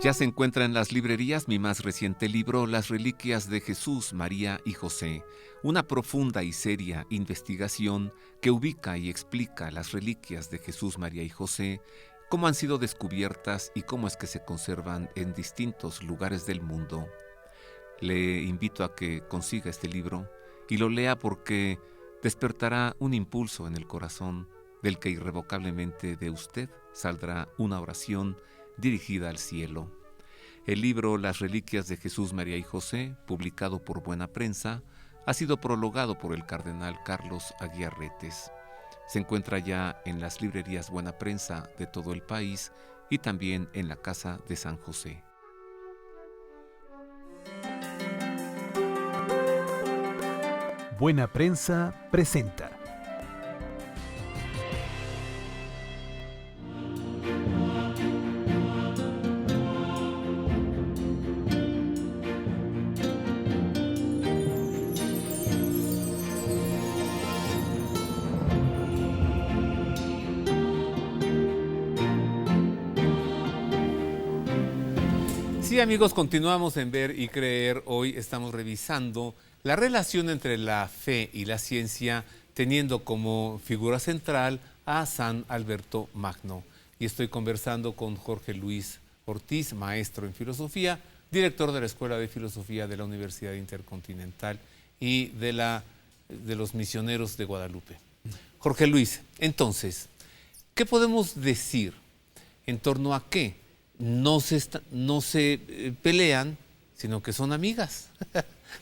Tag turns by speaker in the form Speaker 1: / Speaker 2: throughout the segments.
Speaker 1: Ya se encuentra en las librerías mi más reciente libro, Las Reliquias de Jesús, María y José, una profunda y seria investigación que ubica y explica las reliquias de Jesús, María y José, cómo han sido descubiertas y cómo es que se conservan en distintos lugares del mundo. Le invito a que consiga este libro y lo lea porque despertará un impulso en el corazón del que irrevocablemente de usted saldrá una oración dirigida al cielo. El libro Las Reliquias de Jesús, María y José, publicado por Buena Prensa, ha sido prologado por el cardenal Carlos Aguiar Retes. Se encuentra ya en las librerías Buena Prensa de todo el país y también en la Casa de San José.
Speaker 2: Buena Prensa presenta.
Speaker 1: Sí, amigos, continuamos en Ver y Creer. Hoy estamos revisando la relación entre la fe y la ciencia, teniendo como figura central a San Alberto Magno. Y estoy conversando con Jorge Luis Ortiz, maestro en filosofía, director de la Escuela de Filosofía de la Universidad Intercontinental y de los Misioneros de Guadalupe. Jorge Luis, entonces, ¿qué podemos decir en torno a qué no se pelean, sino que son amigas,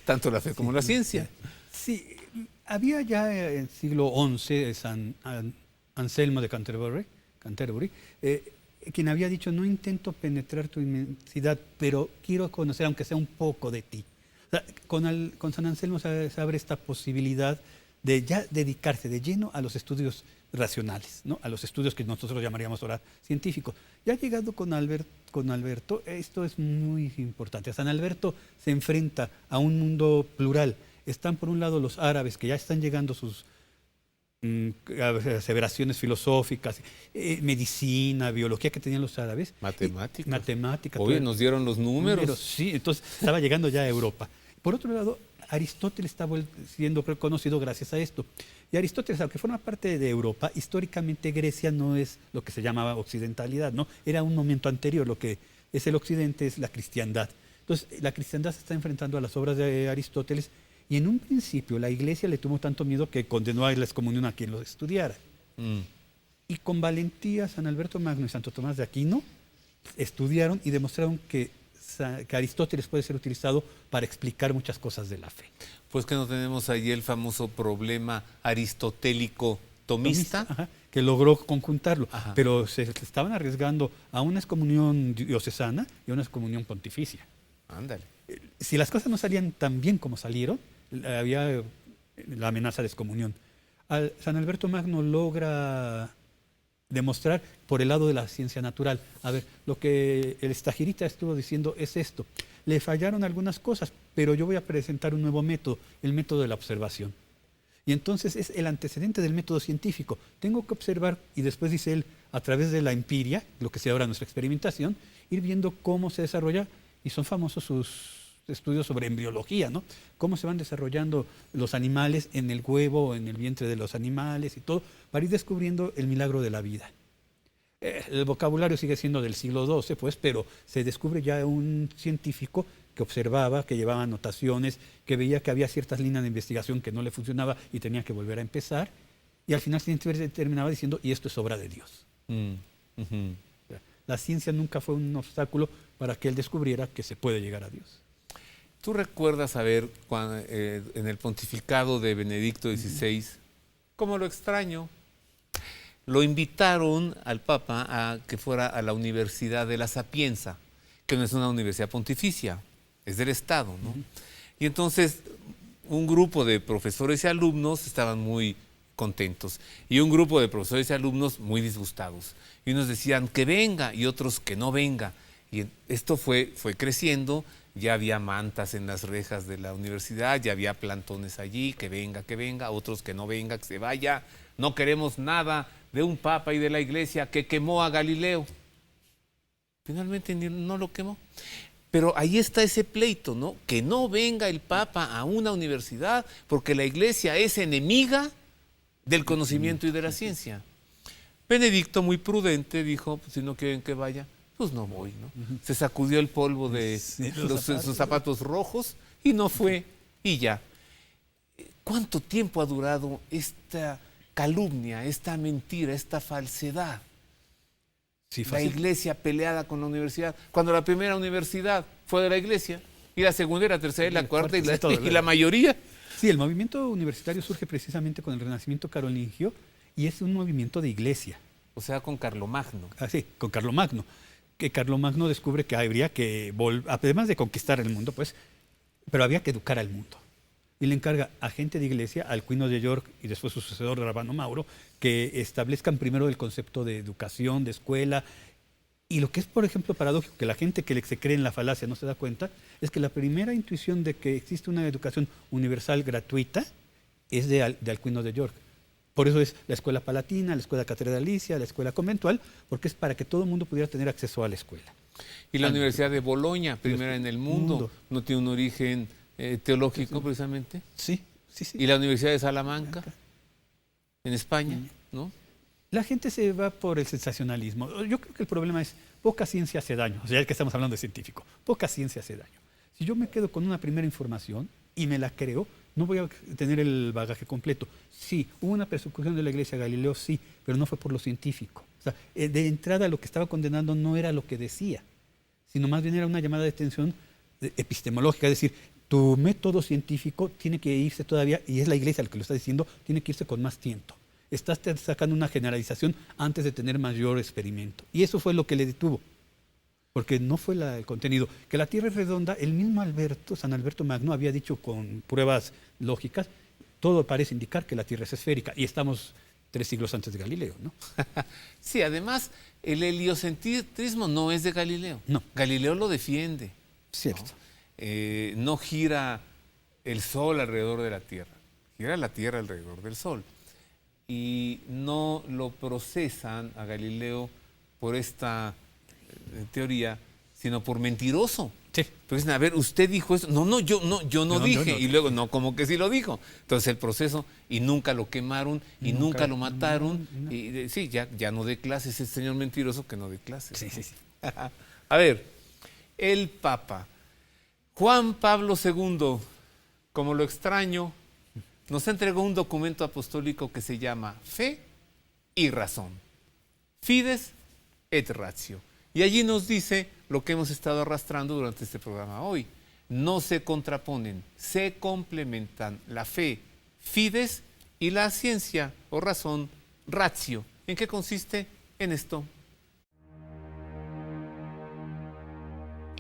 Speaker 1: tanto la fe como la ciencia?
Speaker 3: Sí, había ya en el siglo XI Anselmo de Canterbury, quien había dicho: no intento penetrar tu inmensidad, pero quiero conocer aunque sea un poco de ti. O sea, con San Anselmo se abre esta posibilidad de ya dedicarse de lleno a los estudios racionales, ¿no? A los estudios que nosotros llamaríamos ahora científicos. Ya llegado con Alberto, esto es muy importante. San Alberto se enfrenta a un mundo plural. Están por un lado los árabes, que ya están llegando sus aseveraciones filosóficas, medicina, biología que tenían los árabes. Matemática.
Speaker 1: Hoy nos dieron los números.
Speaker 3: Sí, entonces estaba llegando ya a Europa. Por otro lado, Aristóteles está siendo reconocido gracias a esto. Y Aristóteles, aunque forma parte de Europa, históricamente Grecia no es lo que se llamaba occidentalidad, ¿no? Era un momento anterior. Lo que es el occidente es la cristiandad. Entonces, la cristiandad se está enfrentando a las obras de Aristóteles, y en un principio la Iglesia le tuvo tanto miedo que condenó a la excomunión a quien lo estudiara. Y con valentía San Alberto Magno y Santo Tomás de Aquino estudiaron y demostraron que Aristóteles puede ser utilizado para explicar muchas cosas de la fe.
Speaker 1: Pues que no tenemos allí el famoso problema aristotélico tomista.
Speaker 3: Ajá, que logró conjuntarlo,
Speaker 1: Ajá.
Speaker 3: pero se estaban arriesgando a una excomunión diocesana y a una excomunión pontificia.
Speaker 1: Ándale.
Speaker 3: Si las cosas no salían tan bien como salieron, había la amenaza de excomunión. San Alberto Magno logra demostrar por el lado de la ciencia natural. A ver, lo que el Stagirita estuvo diciendo es esto: le fallaron algunas cosas, pero yo voy a presentar un nuevo método, el método de la observación. Y entonces es el antecedente del método científico. Tengo que observar, y después dice él, a través de la empiria, lo que sea ahora nuestra experimentación, ir viendo cómo se desarrolla, y son famosos sus estudios sobre embriología, ¿no? Cómo se van desarrollando los animales en el huevo, en el vientre de los animales y todo, para ir descubriendo el milagro de la vida. El vocabulario sigue siendo del siglo XII, pues, pero se descubre ya un científico que observaba, que llevaba anotaciones, que veía que había ciertas líneas de investigación que no le funcionaba y tenía que volver a empezar, y al final terminaba diciendo: y esto es obra de Dios. La ciencia nunca fue un obstáculo para que él descubriera que se puede llegar a Dios.
Speaker 1: ¿Tú recuerdas saber en el pontificado de Benedicto XVI cómo lo extraño? Lo invitaron al Papa a que fuera a la Universidad de la Sapienza, que no es una universidad pontificia, es del Estado, ¿no? Y entonces un grupo de profesores y alumnos estaban muy contentos y un grupo de profesores y alumnos muy disgustados. Y unos decían que venga y otros que no venga. Y esto fue creciendo. Ya había mantas en las rejas de la universidad, ya había plantones allí: que venga, otros que no venga, que se vaya. No queremos nada de un papa y de la iglesia que quemó a Galileo. Finalmente no lo quemó. Pero ahí está ese pleito, ¿no? Que no venga el Papa a una universidad porque la Iglesia es enemiga del conocimiento y de la ciencia. Benedicto, muy prudente, dijo, pues, si no quieren que vaya, pues no voy, ¿no? Se sacudió el polvo de sus zapatos rojos y no fue, y ya. ¿Cuánto tiempo ha durado esta calumnia, esta mentira, esta falsedad?
Speaker 3: Sí,
Speaker 1: la Iglesia peleada con la universidad, cuando la primera universidad fue de la Iglesia, y la segunda, y la tercera, y la cuarta, y la mayoría.
Speaker 3: Sí, el movimiento universitario surge precisamente con el Renacimiento carolingio y es un movimiento de iglesia.
Speaker 1: O sea, con Carlomagno.
Speaker 3: Ah, sí, con Carlomagno. Que Carlomagno descubre que habría que, además de conquistar el mundo, pues, pero había que educar al mundo. Y le encarga a gente de iglesia, al Quino de York y después su sucesor, Rabano Mauro, que establezcan primero el concepto de educación, de escuela. Y lo que es, por ejemplo, paradójico, que la gente que se cree en la falacia no se da cuenta, es que la primera intuición de que existe una educación universal gratuita es de Alcuino de York. Por eso es la escuela palatina, la escuela catedralicia, la escuela conventual, porque es para que todo el mundo pudiera tener acceso a la escuela.
Speaker 1: Y la Universidad de Bolonia, primera en el mundo, ¿no tiene un origen teológico precisamente?
Speaker 3: Sí.
Speaker 1: Y la Universidad de Salamanca, en España, ¿no?
Speaker 3: La gente se va por el sensacionalismo. Yo creo que el problema es poca ciencia hace daño. O sea, ya que estamos hablando de científico, poca ciencia hace daño. Si yo me quedo con una primera información y me la creo, no voy a tener el bagaje completo. Sí, hubo una persecución de la Iglesia Galileo, sí, pero no fue por lo científico. O sea, de entrada lo que estaba condenando no era lo que decía, sino más bien era una llamada de atención epistemológica, es decir, tu método científico tiene que irse todavía, y es la Iglesia la que lo está diciendo, tiene que irse con más tiento. Estás sacando una generalización antes de tener mayor experimento. Y eso fue lo que le detuvo, porque no fue el contenido. Que la Tierra es redonda, el mismo San Alberto Magno había dicho con pruebas lógicas, todo parece indicar que la Tierra es esférica, y estamos 3 siglos antes de Galileo, ¿no?
Speaker 1: Sí, además, el heliocentrismo no es de Galileo.
Speaker 3: No.
Speaker 1: Galileo lo defiende.
Speaker 3: Cierto.
Speaker 1: No gira el Sol alrededor de la Tierra, gira la Tierra alrededor del Sol. Y no lo procesan a Galileo por esta teoría, sino por mentiroso.
Speaker 3: Sí.
Speaker 1: Pues, a ver, usted dijo eso. No, yo no dije. Y luego, no, como que sí lo dijo. Entonces el proceso, y nunca lo quemaron, y nunca lo mataron. No. Y sí, ya no dé clases, ese señor mentiroso que no dé clases.
Speaker 3: Sí.
Speaker 1: A ver, el Papa Juan Pablo II, como lo extraño, nos entregó un documento apostólico que se llama Fe y Razón. Fides et Ratio. Y allí nos dice lo que hemos estado arrastrando durante este programa hoy. No se contraponen, se complementan la fe, fides, y la ciencia o razón, ratio. ¿En qué consiste? En esto.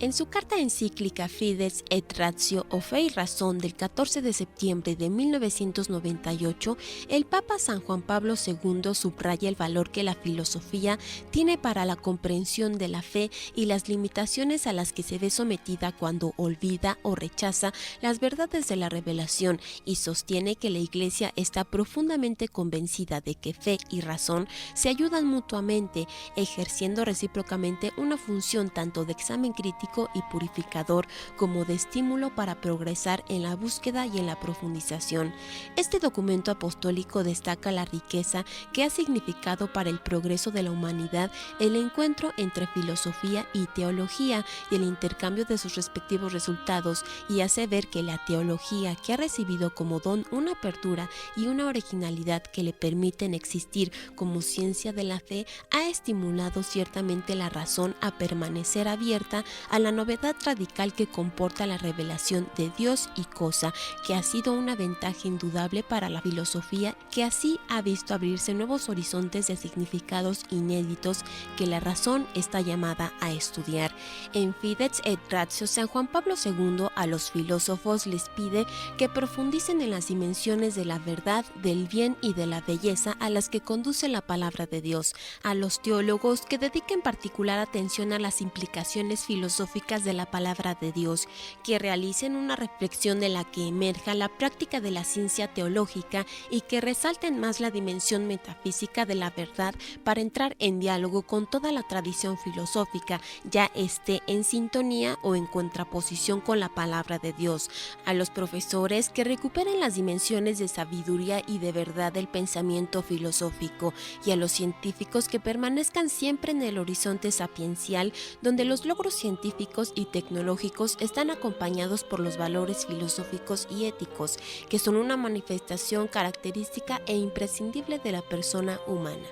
Speaker 4: En su carta encíclica Fides et Ratio o Fe y Razón del 14 de septiembre de 1998, el Papa San Juan Pablo II subraya el valor que la filosofía tiene para la comprensión de la fe y las limitaciones a las que se ve sometida cuando olvida o rechaza las verdades de la revelación, y sostiene que la Iglesia está profundamente convencida de que fe y razón se ayudan mutuamente, ejerciendo recíprocamente una función tanto de examen crítico y purificador como de estímulo para progresar en la búsqueda y en la profundización. Este documento apostólico destaca la riqueza que ha significado para el progreso de la humanidad el encuentro entre filosofía y teología y el intercambio de sus respectivos resultados, y hace ver que la teología, que ha recibido como don una apertura y una originalidad que le permiten existir como ciencia de la fe, ha estimulado ciertamente la razón a permanecer abierta a la novedad radical que comporta la revelación de Dios y cosa, que ha sido una ventaja indudable para la filosofía, que así ha visto abrirse nuevos horizontes de significados inéditos que la razón está llamada a estudiar. En Fides et Ratio, San Juan Pablo II a los filósofos les pide que profundicen en las dimensiones de la verdad, del bien y de la belleza a las que conduce la palabra de Dios. A los teólogos que dediquen particular atención a las implicaciones filosóficas filosóficas de la palabra de Dios, que realicen una reflexión de la que emerja la práctica de la ciencia teológica y que resalten más la dimensión metafísica de la verdad para entrar en diálogo con toda la tradición filosófica, ya esté en sintonía o en contraposición con la palabra de Dios. A los profesores que recuperen las dimensiones de sabiduría y de verdad del pensamiento filosófico, y a los científicos que permanezcan siempre en el horizonte sapiencial, donde los logros científicos y tecnológicos están acompañados por los valores filosóficos y éticos, que son una manifestación característica e imprescindible de la persona humana.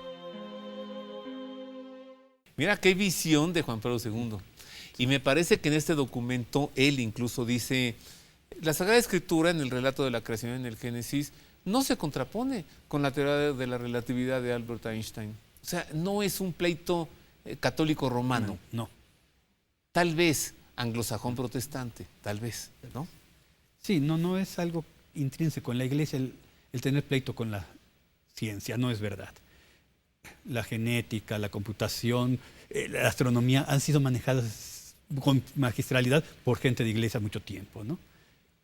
Speaker 1: Mira qué visión de Juan Pablo II. Y me parece que en este documento él incluso dice, la Sagrada Escritura en el relato de la creación en el Génesis no se contrapone con la teoría de la relatividad de Albert Einstein. O sea, no es un pleito católico romano.
Speaker 3: No.
Speaker 1: Tal vez anglosajón protestante, tal vez, ¿no?
Speaker 3: Sí, no es algo intrínseco en la Iglesia el tener pleito con la ciencia, no es verdad. La genética, la computación, la astronomía han sido manejadas con magistralidad por gente de Iglesia mucho tiempo, ¿no?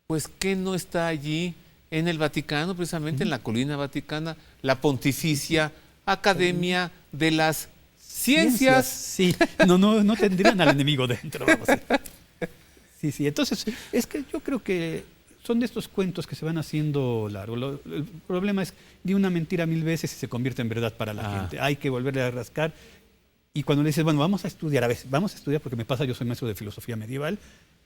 Speaker 1: Pues ¿qué no está allí en el Vaticano, precisamente en la colina vaticana, la Pontificia Academia de las Ciencias?
Speaker 3: Sí, no tendrían al enemigo dentro, vamos a decir. Sí, entonces es que yo creo que son de estos cuentos que se van haciendo largos. El problema es de una mentira 1000 veces y se convierte en verdad para la gente. Hay que volverle a rascar. Y cuando le dices, bueno, vamos a estudiar, porque me pasa, yo soy maestro de filosofía medieval.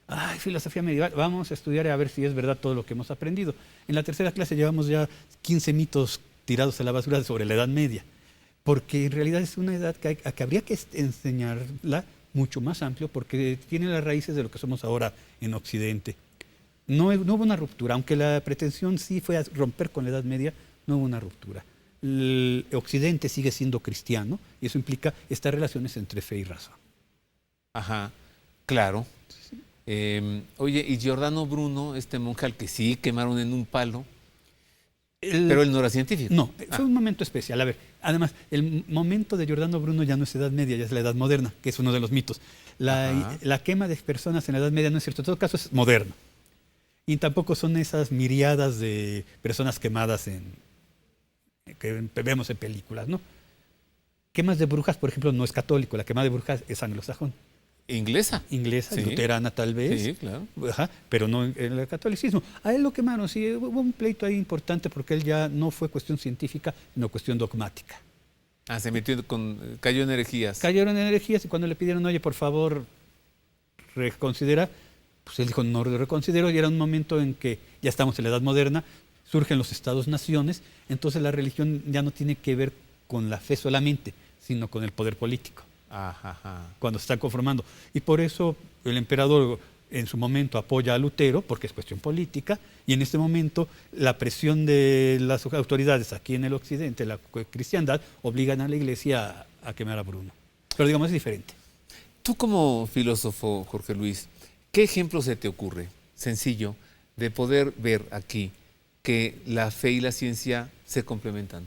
Speaker 3: Ay, filosofía medieval, vamos a estudiar a ver si es verdad todo lo que hemos aprendido. En la tercera clase llevamos ya 15 mitos tirados a la basura sobre la Edad Media, porque en realidad es una edad que habría que enseñarla mucho más amplio, porque tiene las raíces de lo que somos ahora en Occidente. No hubo una ruptura, aunque la pretensión sí fue a romper con la Edad Media, no hubo una ruptura. El Occidente sigue siendo cristiano y eso implica estas relaciones entre fe y razón.
Speaker 1: Ajá, claro. Oye, y Giordano Bruno, este monje al que sí quemaron en un palo, pero él no era científico.
Speaker 3: No, fue un momento especial. A ver, además, el momento de Giordano Bruno ya no es Edad Media, ya es la Edad Moderna, que es uno de los mitos. La quema de personas en la Edad Media no es cierto, en todo caso es moderno. Y tampoco son esas miriadas de personas quemadas que vemos en películas, ¿no? Quemas de brujas, por ejemplo, no es católico, la quema de brujas es anglosajón.
Speaker 1: Inglesa.
Speaker 3: Inglesa,
Speaker 1: Sí.
Speaker 3: luterana tal vez.
Speaker 1: Sí, claro.
Speaker 3: Ajá, pero no en el catolicismo. A él lo quemaron, sí, hubo un pleito ahí importante porque él ya no fue cuestión científica, sino cuestión dogmática.
Speaker 1: Se metió cayó en herejías.
Speaker 3: Cayeron en herejías y cuando le pidieron, oye, por favor, reconsidera, pues él dijo, no reconsidero, y era un momento en que ya estamos en la Edad Moderna, surgen los estados-naciones, entonces la religión ya no tiene que ver con la fe solamente, sino con el poder político.
Speaker 1: Ajá.
Speaker 3: Cuando se están conformando. Y por eso el emperador en su momento apoya a Lutero, porque es cuestión política, y en este momento la presión de las autoridades aquí en el occidente, la cristiandad, obligan a la iglesia a quemar a Bruno. Pero digamos es diferente.
Speaker 1: Tú como filósofo, Jorge Luis, ¿qué ejemplo se te ocurre, sencillo, de poder ver aquí que la fe y la ciencia se complementan?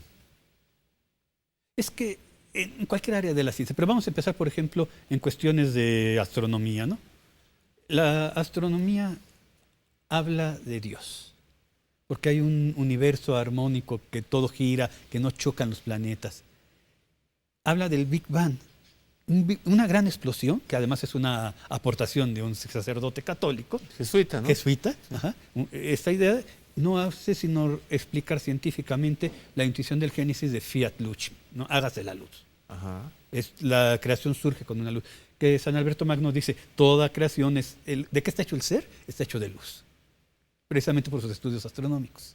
Speaker 3: Es que en cualquier área de la ciencia, pero vamos a empezar, por ejemplo, en cuestiones de astronomía, ¿no? La astronomía habla de Dios, porque hay un universo armónico, que todo gira, que no chocan los planetas. Habla del Big Bang, una gran explosión, que además es una aportación de un sacerdote católico.
Speaker 1: Jesuita, ¿no?
Speaker 3: Jesuita, ajá. Esta idea no hace sino explicar científicamente la intuición del Génesis de Fiat Lux, ¿no? Hágase la luz.
Speaker 1: Ajá.
Speaker 3: La creación surge con una luz. Que San Alberto Magno dice, toda creación es... ¿De qué está hecho el ser? Está hecho de luz. Precisamente por sus estudios astronómicos.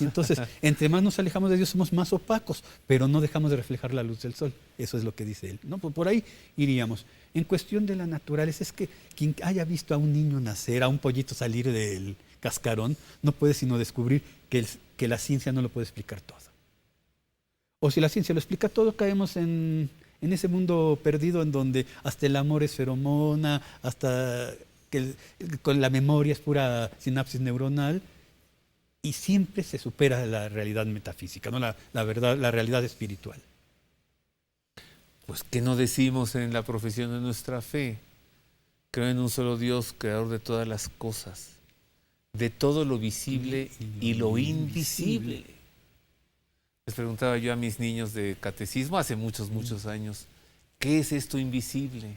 Speaker 3: Y entonces, entre más nos alejamos de Dios, somos más opacos, pero no dejamos de reflejar la luz del sol. Eso es lo que dice él, ¿no? Por ahí iríamos. En cuestión de la naturaleza, es que quien haya visto a un niño nacer, a un pollito salir del cascarón, no puede sino descubrir que la ciencia no lo puede explicar todo. O si la ciencia lo explica todo, caemos en ese mundo perdido en donde hasta el amor es feromona, hasta que con la memoria es pura sinapsis neuronal, y siempre se supera la realidad metafísica, ¿no? La verdad, la realidad espiritual.
Speaker 1: Pues, ¿qué no decimos en la profesión de nuestra fe? Creo en un solo Dios, creador de todas las cosas, de todo lo visible y lo invisible. Les preguntaba yo a mis niños de catecismo hace muchos años, ¿qué es esto invisible?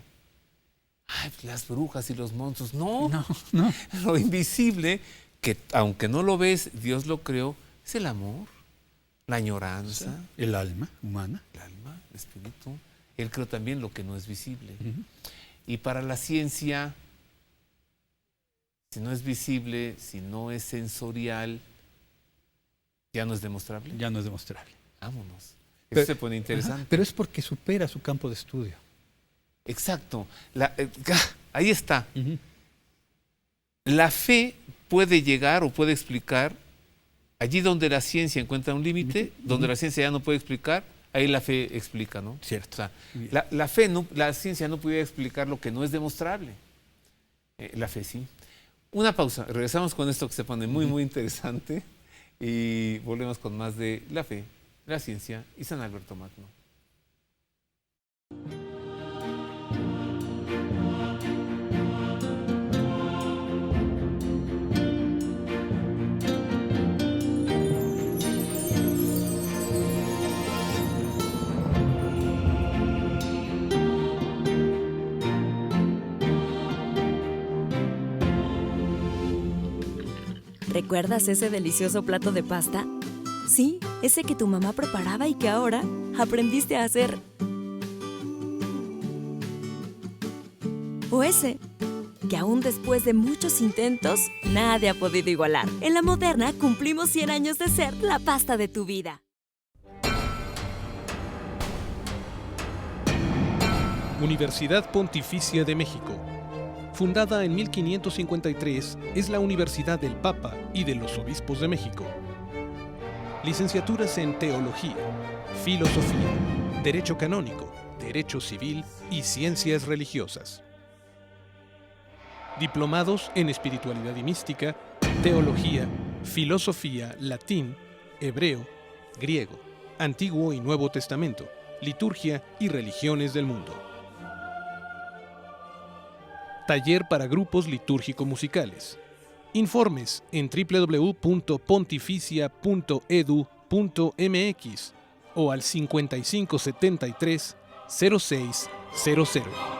Speaker 1: Ay, pues las brujas y los monstruos. No. Lo invisible, que aunque no lo ves, Dios lo creó, es el amor, la añoranza.
Speaker 3: El alma humana.
Speaker 1: El alma, el espíritu. Él creó también lo que no es visible. Y para la ciencia, si no es visible, si no es sensorial, ya no es demostrable.
Speaker 3: Ya no es demostrable.
Speaker 1: Vámonos.
Speaker 3: Pero,
Speaker 1: Eso se pone interesante.
Speaker 3: Pero es porque supera su campo de estudio.
Speaker 1: Exacto. Ahí está. La fe puede llegar o puede explicar allí donde la ciencia encuentra un límite, donde la ciencia ya no puede explicar, ahí la fe explica, ¿no?
Speaker 3: Cierto.
Speaker 1: O sea, la ciencia no puede explicar lo que no es demostrable. La fe sí. Una pausa. Regresamos con esto que se pone muy interesante y volvemos con más de la fe, la ciencia y San Alberto Magno.
Speaker 5: ¿Recuerdas ese delicioso plato de pasta? Sí, ese que tu mamá preparaba y que ahora aprendiste a hacer. O ese que aún después de muchos intentos, nadie ha podido igualar. En La Moderna cumplimos 100 años de ser la pasta de tu vida.
Speaker 2: Universidad Pontificia de México. Fundada en 1553, es la Universidad del Papa y de los Obispos de México. Licenciaturas en Teología, Filosofía, Derecho Canónico, Derecho Civil y Ciencias Religiosas. Diplomados en Espiritualidad y Mística, Teología, Filosofía, Latín, Hebreo, Griego, Antiguo y Nuevo Testamento, Liturgia y Religiones del Mundo. Taller para grupos litúrgico-musicales. Informes en www.pontificia.edu.mx o al 5573 0600.